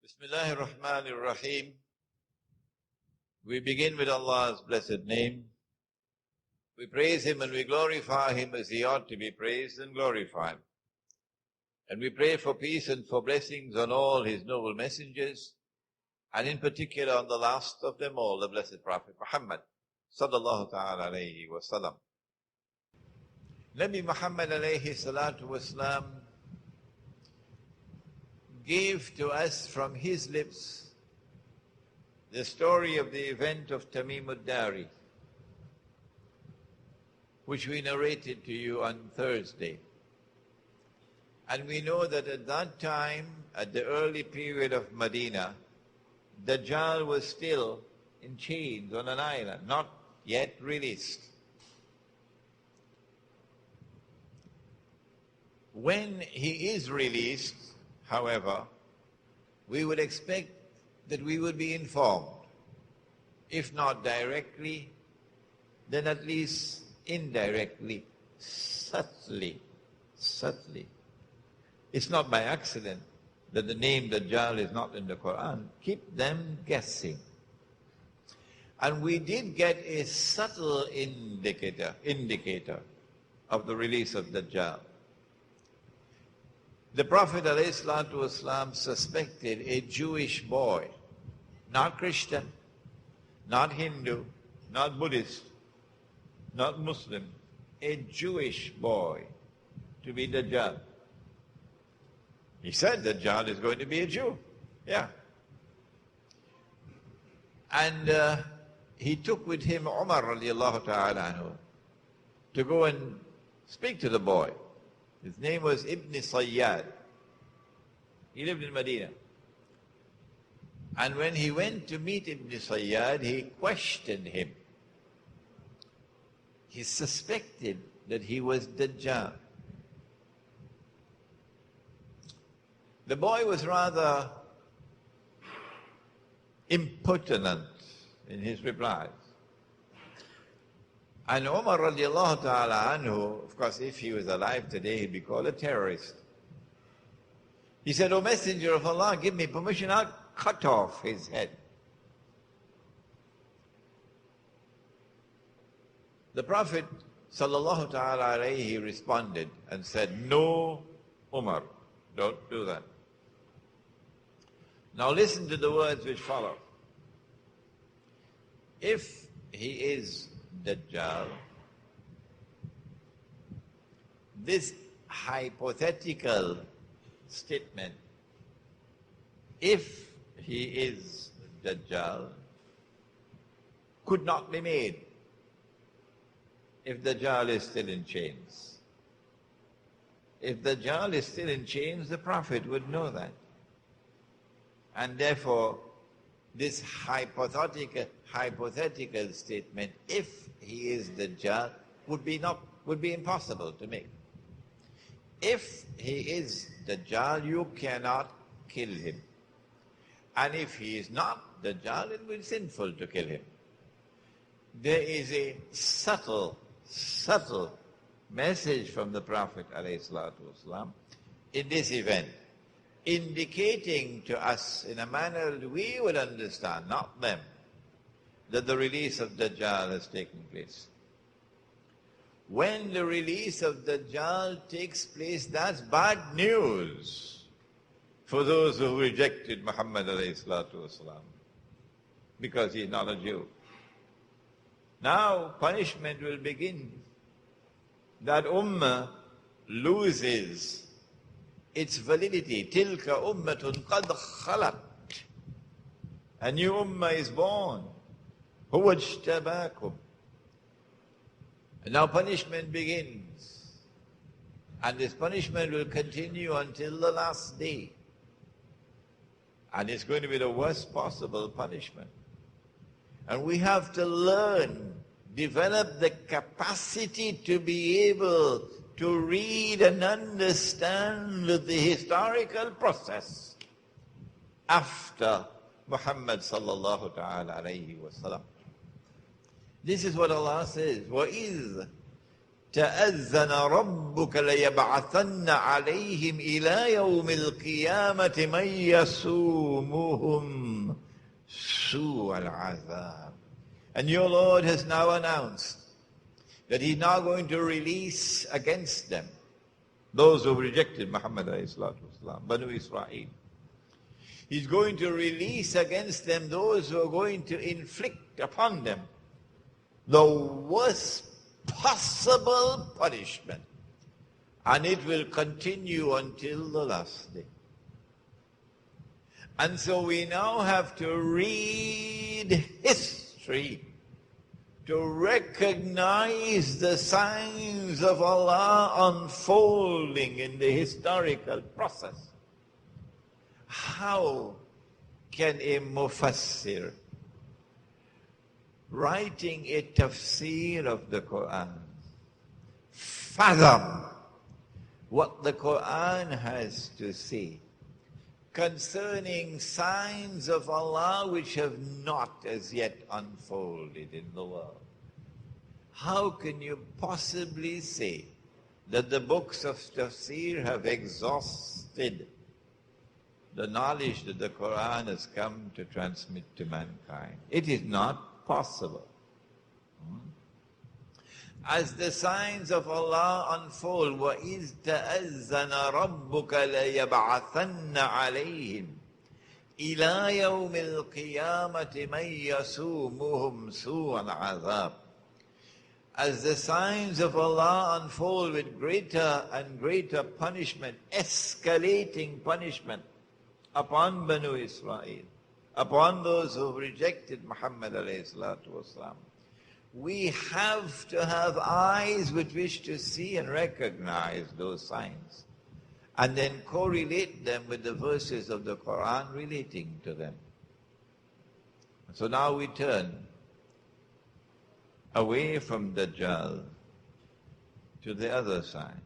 Bismillahir Rahmanir Rahim. We begin with Allah's blessed name. We praise Him and we glorify Him as He ought to be praised and glorified. And we pray for peace and for blessings on all His noble messengers, and in particular on the last of them all, the blessed Prophet Muhammad sallallahu ta'ala alayhi wa sallam. Nabi Muhammad alayhi salatu wasalam gave to us from his lips the story of the event of Tamim ad-Dari, which we narrated to you on Thursday. And we know that at that time, at the early period of Medina, Dajjal was still in chains on an island, not yet released. When he is released, however, we would expect that we would be informed, if not directly, then at least indirectly, subtly. It's not by accident that the name Dajjal is not in the Qur'an. Keep them guessing. And we did get a subtle indicator of the release of Dajjal. The Prophet ﷺ suspected a Jewish boy, not Christian, not Hindu, not Buddhist, not Muslim, a Jewish boy to be Dajjal. He said Dajjal is going to be a Jew. Yeah. And he took with him Umar radiallahu ta'ala anhu to go and speak to the boy. His name was Ibn Sayyad. He lived in Medina. And when he went to meet Ibn Sayyad, he questioned him. He suspected that he was Dajjal. The boy was rather impertinent in his replies. And Umar radiallahu ta'ala anhu, of course, if he was alive today, he'd be called a terrorist. He said, "O Messenger of Allah, give me permission, I'll cut off his head." The Prophet sallallahu ta'ala alayhi responded and said, "No, Umar, don't do that." Now listen to the words which follow. If he is Dajjal, this hypothetical statement, if he is Dajjal, could not be made if Dajjal is still in chains. If Dajjal is still in chains, the Prophet would know that. And therefore, this hypothetical statement, if he is Dajjal, would be impossible to make. If he is Dajjal, you cannot kill him. And if he is not Dajjal, it will be sinful to kill him. There is a subtle message from the Prophet ﷺ in this event, indicating to us in a manner that we would understand, not them, that the release of Dajjal has taken place. When the release of Dajjal takes place, that's bad news for those who rejected Muhammad ﷺ, because he's not a Jew. Now punishment will begin. That ummah loses its validity. Tilka ummatun qad khalat. A new ummah is born. Huwa ijtabakum. And now punishment begins. And this punishment will continue until the last day. And it's going to be the worst possible punishment. And we have to learn, develop the capacity to be able to read and understand the historical process after Muhammad sallallahu ta'ala alayhi wa sallam. This is what Allah says, وَإِذْ تأذن ربك ليبعثن عليهم إلى يوم القيامة من يسومهم سوء العذاب. And your Lord has now announced that He's now going to release against them those who rejected Muhammad ﷺ, Banu Israel. He's going to release against them those who are going to inflict upon them the worst possible punishment. And it will continue until the last day. And so we now have to read history to recognize the signs of Allah unfolding in the historical process. How can a mufassir writing a tafsir of the Qur'an fathom what the Qur'an has to say concerning signs of Allah which have not as yet unfolded in the world? How can you possibly say that the books of tafsir have exhausted the knowledge that the Qur'an has come to transmit to mankind? It is not possible. As the signs of Allah unfold, وَإِذْ تَأَذَّنَ رَبُّكَ لَيَبْعَثَنَّ عَلَيْهِمْ إِلَى يَوْمِ الْقِيَامَةِ مَنْ يَسُومُهُمْ سُوءَ الْعَذَابِ. As the signs of Allah unfold with greater and greater punishment, escalating punishment upon Banu Israel, upon those who rejected Muhammad ﷺ, we have to have eyes with which to see and recognize those signs, and then correlate them with the verses of the Qur'an relating to them. So now we turn away from Dajjal to the other side.